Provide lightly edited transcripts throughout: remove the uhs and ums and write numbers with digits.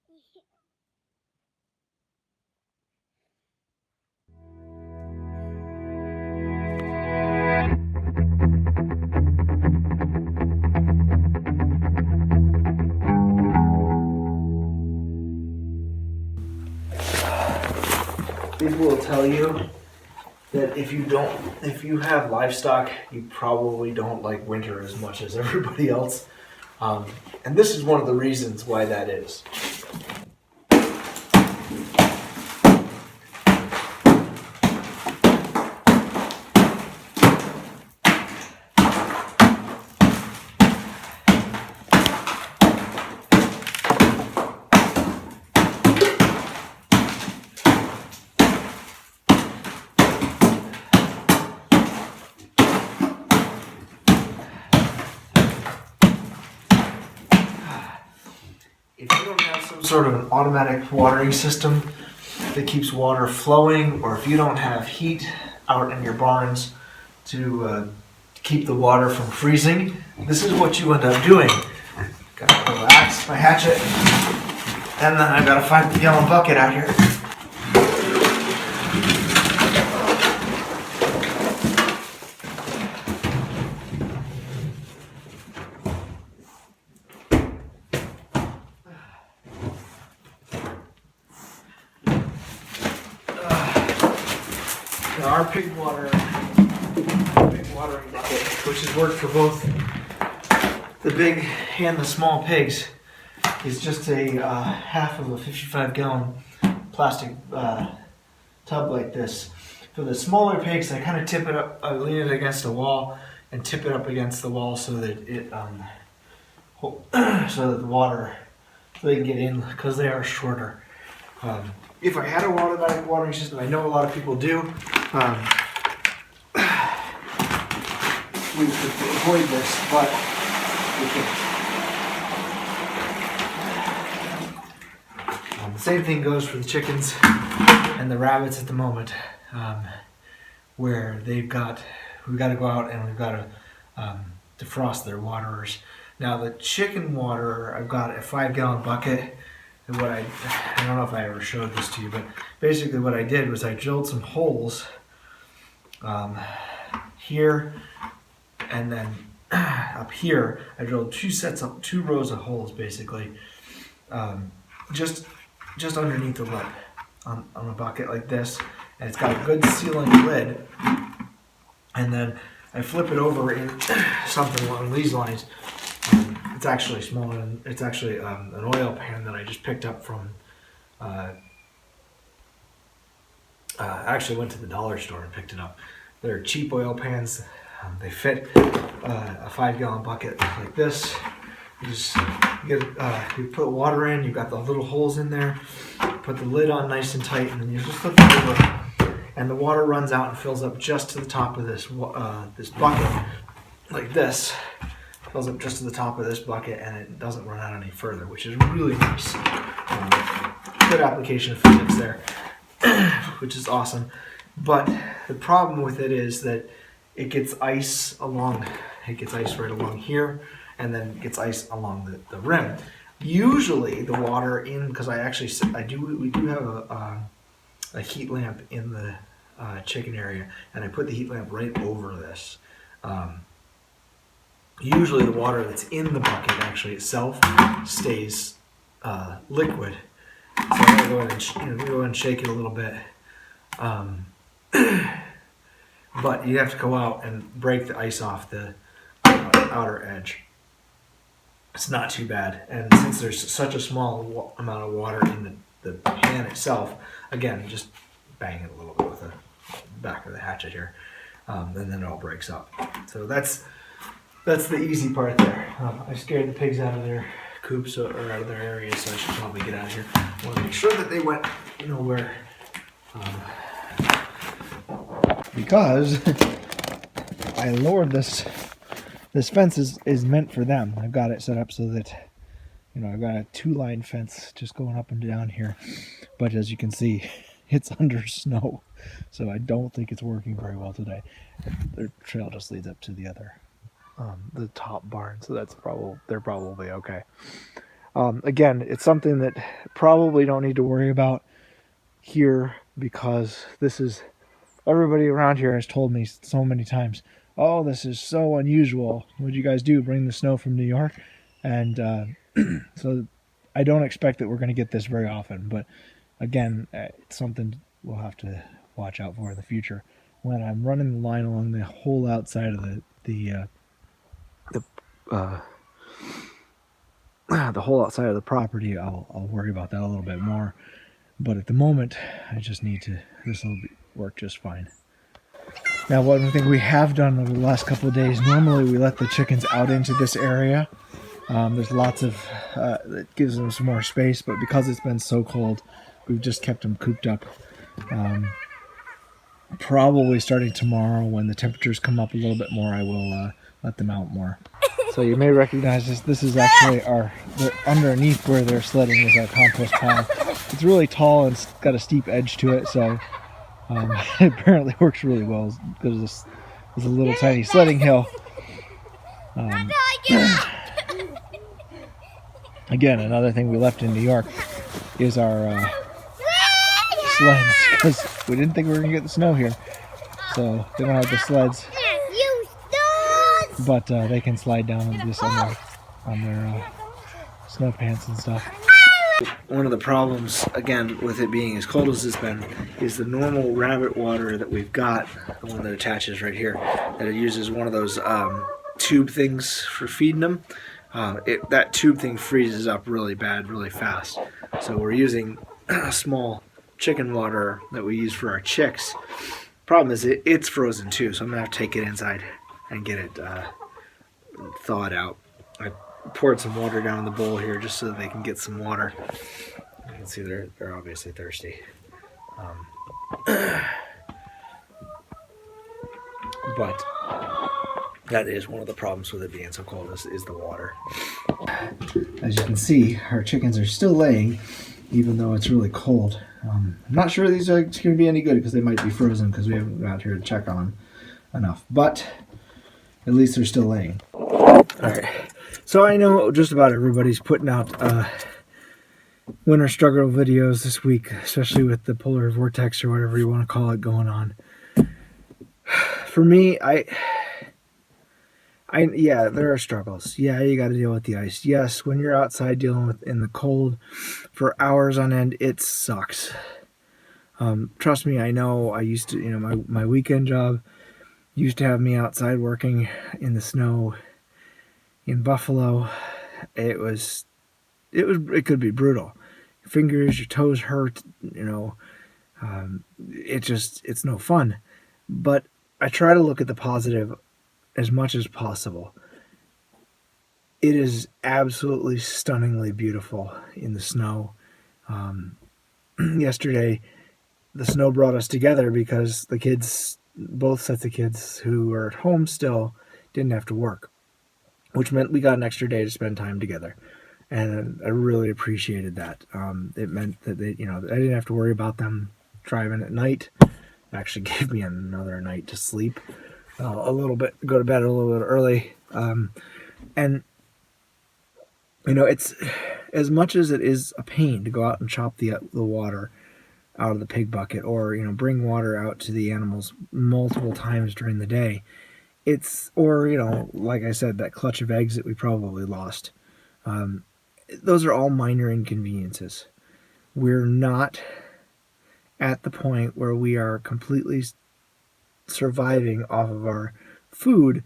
People will tell you that if you have livestock, you probably don't like winter as much as everybody else. And this is one of the reasons why that is. If you don't have some sort of an automatic watering system that keeps water flowing, or if you don't have heat out in your barns to keep the water from freezing, this is what you end up doing. Got a little axe, my hatchet, and then I've got a 5-gallon bucket out here. Our pig watering bucket, which has worked for both the big and the small pigs, is just a half of a 55-gallon plastic tub like this. For the smaller pigs, I kind of tip it up, I lean it against a wall and tip it up against the wall so that it so that the water, so they can get in, because they are shorter. If I had a automatic watering system, I know a lot of people do, we could avoid this, but we can't. The same thing goes for the chickens and the rabbits at the moment, where we've got to go out and we've got to defrost their waterers. Now the chicken water, I've got a 5-gallon bucket. And what I don't know if I ever showed this to you, but basically what I did was I drilled some holes here, and then up here I drilled two rows of holes basically, just underneath the lip on a bucket like this, and it's got a good sealing lid. And then I flip it over in something along these lines. It's actually smaller than, it's actually an oil pan that I just picked up from, I actually went to the dollar store and picked it up. They're cheap oil pans. They fit a 5-gallon bucket like this. You just you put water in, you've got the little holes in there, put the lid on nice and tight, and then you just flip it over, and the water runs out and fills up just to the top of this this bucket like this. Fills up just to the top of this bucket, and it doesn't run out any further, which is really nice. Good application of physics there, which is awesome. But the problem with it is that it gets ice right along here, and then it gets ice along the rim. Usually the water in, because we do have a heat lamp in the chicken area, and I put the heat lamp right over this. Usually the water that's in the bucket actually itself stays liquid. So I'm going to go ahead and shake it a little bit. But you have to go out and break the ice off the outer edge. It's not too bad. And since there's such a small amount of water in the pan itself, again, just bang it a little bit with the back of the hatchet here. And then it all breaks up. So that's the easy part there. I scared the pigs out of their coops or out of their areas, so I should probably get out of here. I want to make sure that they went nowhere. Because I lowered this fence is meant for them. I've got it set up so that, I've got a 2-line fence just going up and down here. But as you can see, it's under snow. So I don't think it's working very well today. The trail just leads up to the top barn, so they're probably okay. Again, it's something that probably don't need to worry about here, because this is, everybody around here has told me so many times, oh, this is so unusual. What'd you guys do? Bring the snow from New York? And so I don't expect that we're going to get this very often. But again, it's something we'll have to watch out for in the future. When I'm running the line along the whole outside of the whole outside of the property, I'll worry about that a little bit more. But at the moment, I just need to, this will work just fine. Now, one thing we have done over the last couple of days, normally we let the chickens out into this area. There's lots of, it gives them some more space, but because it's been so cold, we've just kept them cooped up. Probably starting tomorrow, when the temperatures come up a little bit more, I will let them out more. So you may recognize this. This is actually underneath where they're sledding is our compost pile. It's really tall and it's got a steep edge to it, so it apparently works really well because there's a little tiny sledding hill. Again, another thing we left in New York is our sleds, because we didn't think we were going to get the snow here. So they don't have the sleds, but they can slide down on this on their snow pants and stuff. One of the problems, again, with it being as cold as it's been, is the normal rabbit water that we've got, the one that attaches right here, that it uses one of those tube things for feeding them. That tube thing freezes up really bad, really fast. So we're using small chicken water that we use for our chicks. Problem is, it's frozen too, so I'm going to have to take it inside and get it thawed out. I poured some water down in the bowl here just so that they can get some water. You can see they're obviously thirsty. But that is one of the problems with it being so cold is the water. As you can see, our chickens are still laying, even though it's really cold. I'm not sure these are going to be any good because they might be frozen because we haven't got here to check on them enough. But at least they're still laying. Alright, so I know just about everybody's putting out winter struggle videos this week, especially with the polar vortex or whatever you want to call it going on. For me, yeah, there are struggles. Yeah, you got to deal with the ice. Yes, when you're outside dealing with in the cold for hours on end, it sucks. Trust me, I know. I used to, my weekend job used to have me outside working in the snow in Buffalo. It could be brutal. Your fingers, your toes hurt. It's no fun. But I try to look at the positive as much as possible. It is absolutely stunningly beautiful in the snow. Yesterday, the snow brought us together because the kids, both sets of kids who were at home still, didn't have to work, which meant we got an extra day to spend time together. And I really appreciated that. It meant that I didn't have to worry about them driving at night. It actually gave me another night to sleep a little bit, go to bed a little bit early. And it's as much as it is a pain to go out and chop the water out of the pig bucket, or bring water out to the animals multiple times during the day. Like I said, that clutch of eggs that we probably lost. Those are all minor inconveniences. We're not at the point where we are completely surviving off of our food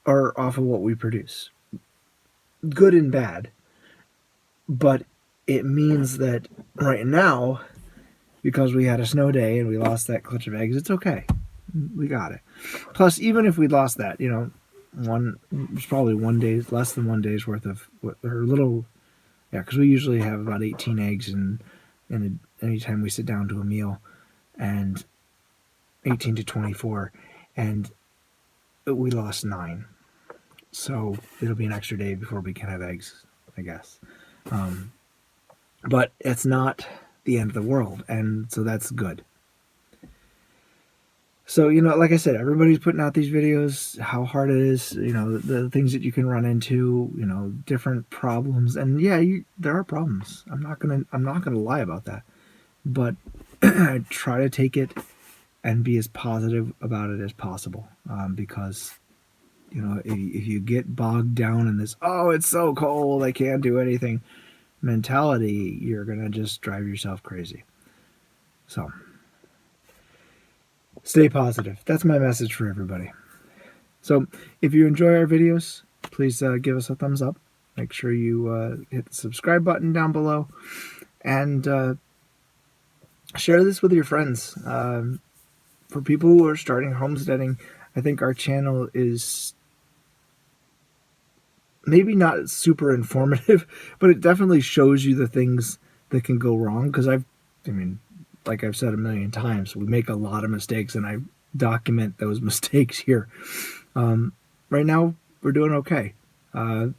or off of what we produce. Good and bad. But it means that right now, because we had a snow day and we lost that clutch of eggs, it's okay. We got it. Plus, even if we lost that, it's probably less than 1 day's worth of, because we usually have about 18 eggs in anytime we sit down to a meal, and 18 to 24, and we lost 9. So it'll be an extra day before we can have eggs, I guess. But it's not the end of the world, and so that's good. So, you know, like I said, everybody's putting out these videos, how hard it is, you know, the things that you can run into, you know, different problems. And yeah, there are problems. I'm not gonna lie about that. But I try to take it and be as positive about it as possible, because you know, if you get bogged down in this, oh, it's so cold, I can't do anything mentality, you're gonna just drive yourself crazy. So stay positive. That's my message for everybody. So if you enjoy our videos, please give us a thumbs up. Make sure you hit the subscribe button down below, and share this with your friends. For people who are starting homesteading, I think our channel is maybe not super informative, but it definitely shows you the things that can go wrong. Because I mean, like I've said a million times, we make a lot of mistakes, and I document those mistakes here. Right now, we're doing okay. 2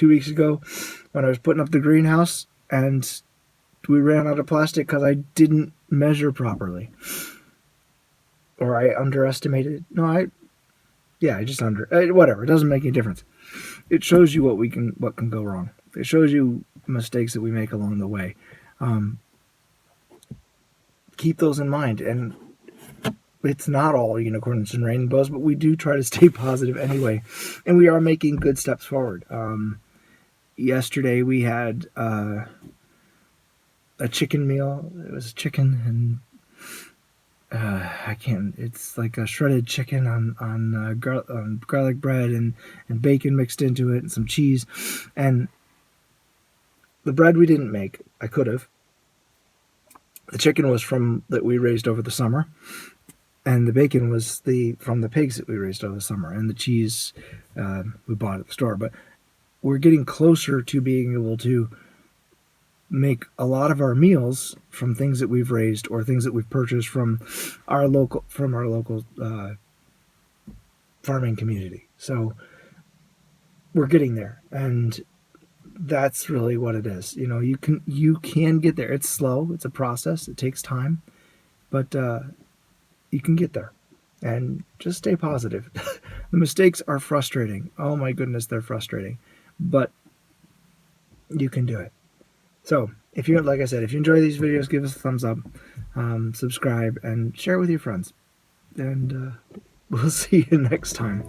weeks ago, when I was putting up the greenhouse, and we ran out of plastic because I didn't measure properly, or I underestimated. No, I just whatever. It doesn't make any difference. It shows you what can go wrong. It shows you mistakes that we make along the way. Keep those in mind, and it's not all unicorns and rainbows, but we do try to stay positive anyway, and we are making good steps forward. Yesterday we had a chicken meal. It was chicken and it's like a shredded chicken on garlic bread and bacon mixed into it and some cheese. And the bread we didn't make. I could have. The chicken was that we raised over the summer, and the bacon was from the pigs that we raised over the summer, and the cheese we bought at the store. But we're getting closer to being able to make a lot of our meals from things that we've raised or things that we've purchased from our local farming community. So we're getting there, and that's really what it is. You know, you can get there. It's slow. It's a process. It takes time, but you can get there. And just stay positive. The mistakes are frustrating. Oh my goodness, they're frustrating, but you can do it. So like I said, if you enjoy these videos, give us a thumbs up, subscribe, and share with your friends. And we'll see you next time.